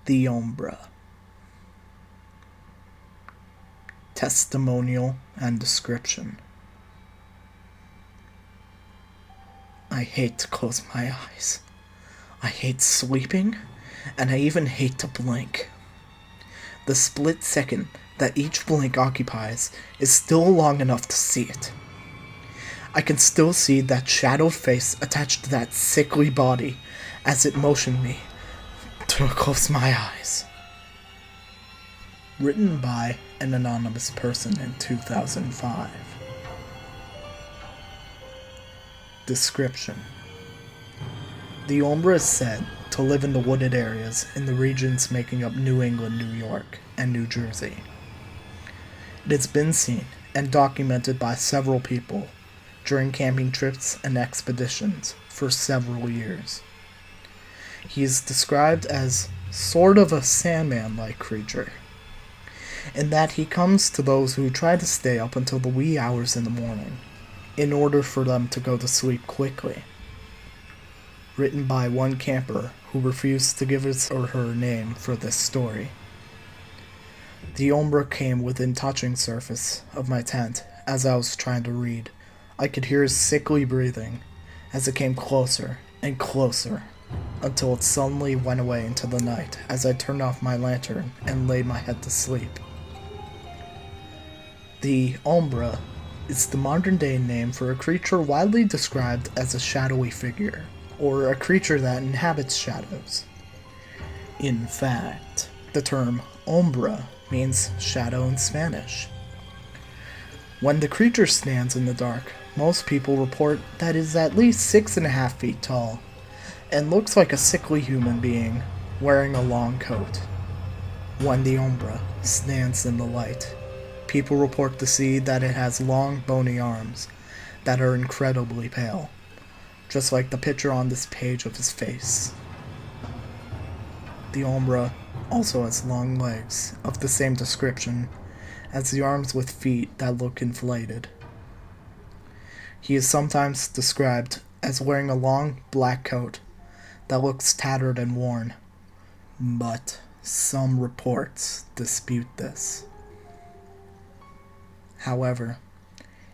The Ombra. Testimonial and description. I hate to close my eyes. I hate sleeping, and I even hate to blink. The split second that each blink occupies is still long enough to see it. I can still see that shadowed face attached to that sickly body as it motioned me to close my eyes. Written by an anonymous person in 2005. Description. The Ombra is said to live in the wooded areas in the regions making up New England, New York, and New Jersey. It has been seen and documented by several people during camping trips and expeditions for several years. He is described as sort of a Sandman-like creature, in that he comes to those who try to stay up until the wee hours in the morning, in order for them to go to sleep quickly. Written by one camper who refused to give his or her name for this story. The Ombra came within touching surface of my tent as I was trying to read. I could hear his sickly breathing as it came closer and closer until it suddenly went away into the night as I turned off my lantern and laid my head to sleep. The Ombra is the modern-day name for a creature widely described as a shadowy figure, or a creature that inhabits shadows. In fact, the term Ombra means shadow in Spanish. When the creature stands in the dark, most people report that it is at least 6.5 feet tall, and looks like a sickly human being wearing a long coat. When the Ombra stands in the light, people report to see that it has long, bony arms that are incredibly pale, just like the picture on this page of his face. The Ombra also has long legs of the same description as the arms with feet that look inflated. He is sometimes described as wearing a long black coat that looks tattered and worn, but some reports dispute this. However,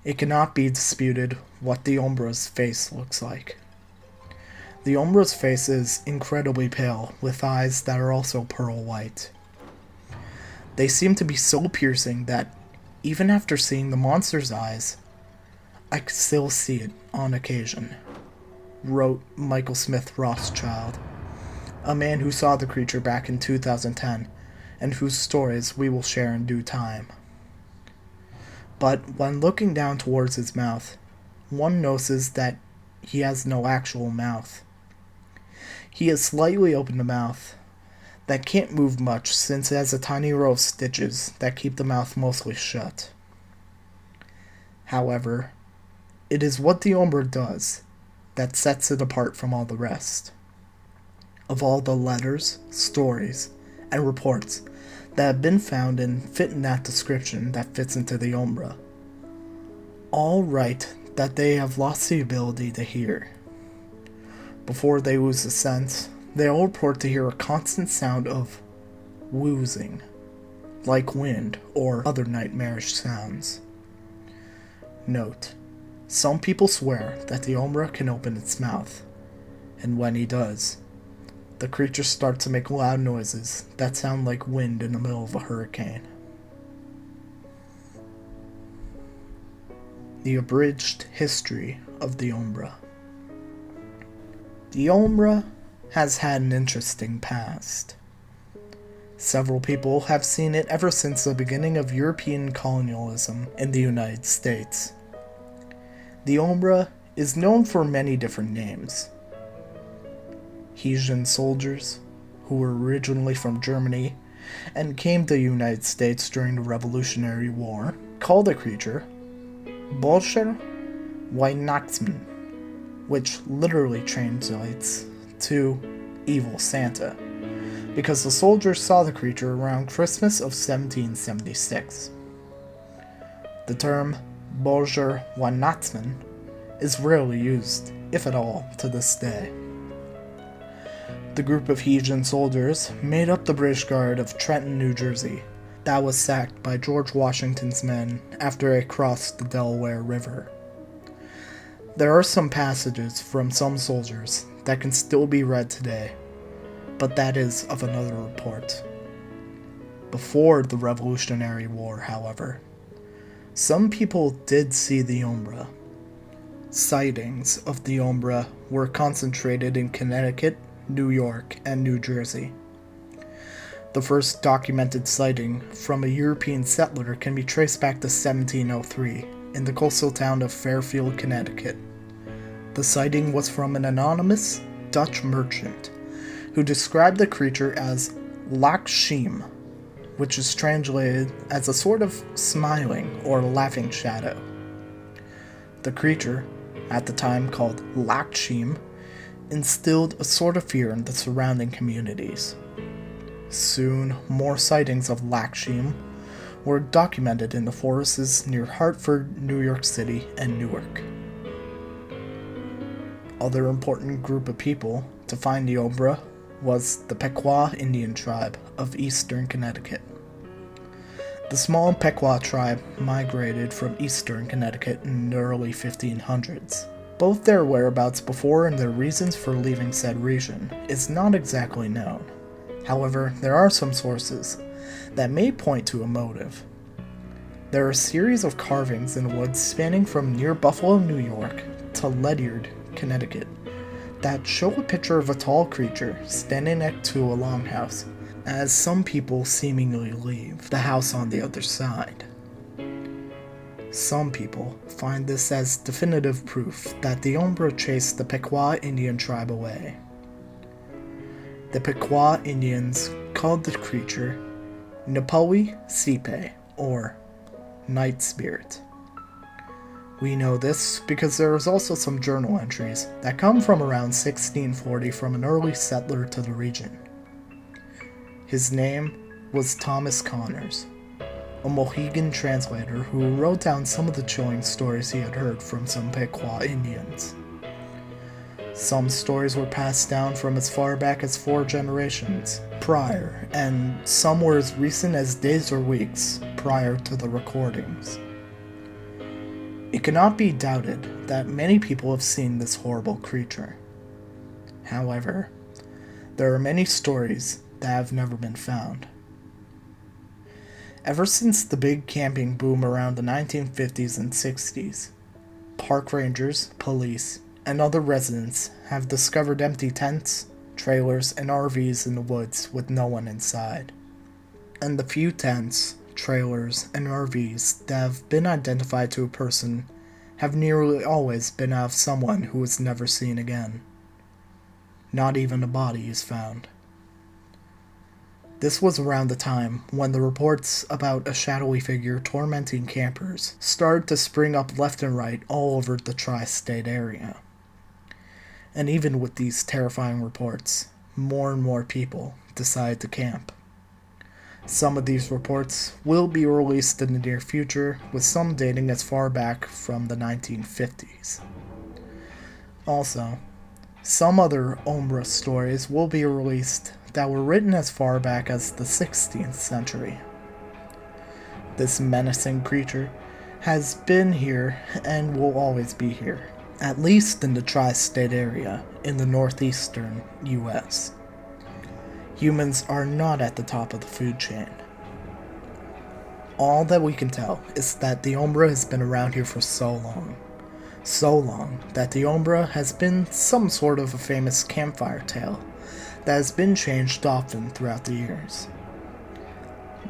it cannot be disputed what the Ombra's face looks like. The Ombra's face is incredibly pale, with eyes that are also pearl white. They seem to be so piercing that, even after seeing the monster's eyes, I could still see it on occasion, wrote Michael Smith Rothschild, a man who saw the creature back in 2010, and whose stories we will share in due time. But when looking down towards his mouth, one notices that he has no actual mouth. He has slightly opened a mouth that can't move much since it has a tiny row of stitches that keep the mouth mostly shut. However, it is what the Ombra does that sets it apart from all the rest. Of all the letters, stories, and reports that have been found and fit in that description that fits into the Ombra, all write that they have lost the ability to hear. Before they lose the sense, they all report to hear a constant sound of wheezing, like wind or other nightmarish sounds. Note, some people swear that the Ombra can open its mouth, and when he does, the creature starts to make loud noises that sound like wind in the middle of a hurricane. The abridged history of the Ombra. The Ombra has had an interesting past. Several people have seen it ever since the beginning of European colonialism in the United States. The Ombra is known for many different names. Hessian soldiers, who were originally from Germany and came to the United States during the Revolutionary War, called the creature Böser Weihnachtsmann, which literally translates to Evil Santa, because the soldiers saw the creature around Christmas of 1776. The term Böser Weihnachtsmann is rarely used, if at all, to this day. The group of heathen soldiers made up the British Guard of Trenton, New Jersey, that was sacked by George Washington's men after they crossed the Delaware River. There are some passages from some soldiers that can still be read today, but that is of another report. Before the Revolutionary War, however, some people did see the Ombra. Sightings of the Ombra were concentrated in Connecticut, New York, and New Jersey. The first documented sighting from a European settler can be traced back to 1703 in the coastal town of Fairfield, Connecticut. The sighting was from an anonymous Dutch merchant who described the creature as Lakshim, which is translated as a sort of smiling or laughing shadow. The creature, at the time called Lakshim, instilled a sort of fear in the surrounding communities. Soon, more sightings of Lakshim were documented in the forests near Hartford, New York City, and Newark. Other important group of people to find the Ombra was the Pequot Indian tribe of eastern Connecticut. The small Pequot tribe migrated from eastern Connecticut in the early 1500s. Both their whereabouts before and their reasons for leaving said region is not exactly known. However, there are some sources that may point to a motive. There are a series of carvings in the woods spanning from near Buffalo, New York to Ledyard, Connecticut, that show a picture of a tall creature standing next to a longhouse, as some people seemingly leave the house on the other side. Some people find this as definitive proof that the Ombra chased the Pequot Indian tribe away. The Pequot Indians called the creature Napawi Sipe, or Night Spirit. We know this because there is also some journal entries that come from around 1640 from an early settler to the region. His name was Thomas Connors, a Mohegan translator who wrote down some of the chilling stories he had heard from some Pequot Indians. Some stories were passed down from as far back as 4 generations prior, and some were as recent as days or weeks prior to the recordings. It cannot be doubted that many people have seen this horrible creature. However, there are many stories that have never been found. Ever since the big camping boom around the 1950s and 60s, park rangers, police, and other residents have discovered empty tents, trailers, and RVs in the woods with no one inside. And the few tents, trailers, and RVs that have been identified to a person have nearly always been of someone who was never seen again. Not even a body is found. This was around the time when the reports about a shadowy figure tormenting campers started to spring up left and right all over the tri-state area. And even with these terrifying reports, more and more people decide to camp. Some of these reports will be released in the near future, with some dating as far back from the 1950s. Also, some other Ombra stories will be released that were written as far back as the 16th century. This menacing creature has been here and will always be here, at least in the tri-state area in the northeastern US. Humans are not at the top of the food chain. All that we can tell is that the Ombra has been around here for so long that the Ombra has been some sort of a famous campfire tale that has been changed often throughout the years.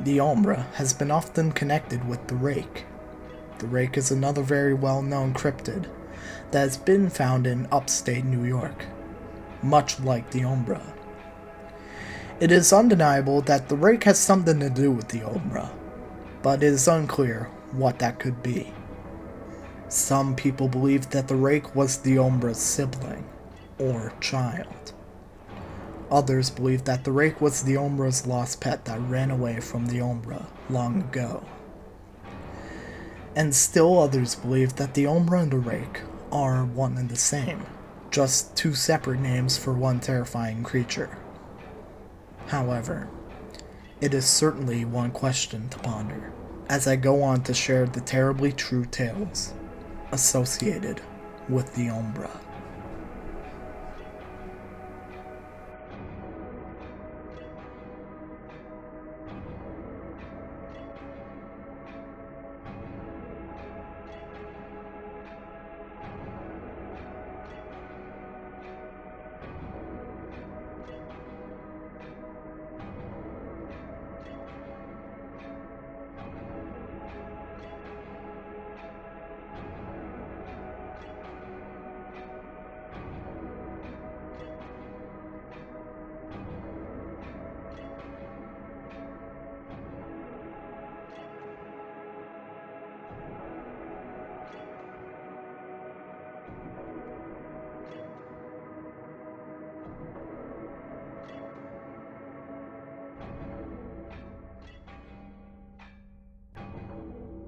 The Ombra has been often connected with the rake. The rake is another very well-known cryptid that has been found in upstate New York, much like the Ombra. It is undeniable that the rake has something to do with the Ombra, but it is unclear what that could be. Some people believe that the rake was the Ombra's sibling, or child. Others believe that the rake was the Ombra's lost pet that ran away from the Ombra long ago. And still others believe that the Ombra and the rake are one and the same, just two separate names for one terrifying creature. However, it is certainly one question to ponder, as I go on to share the terribly true tales associated with the Ombra.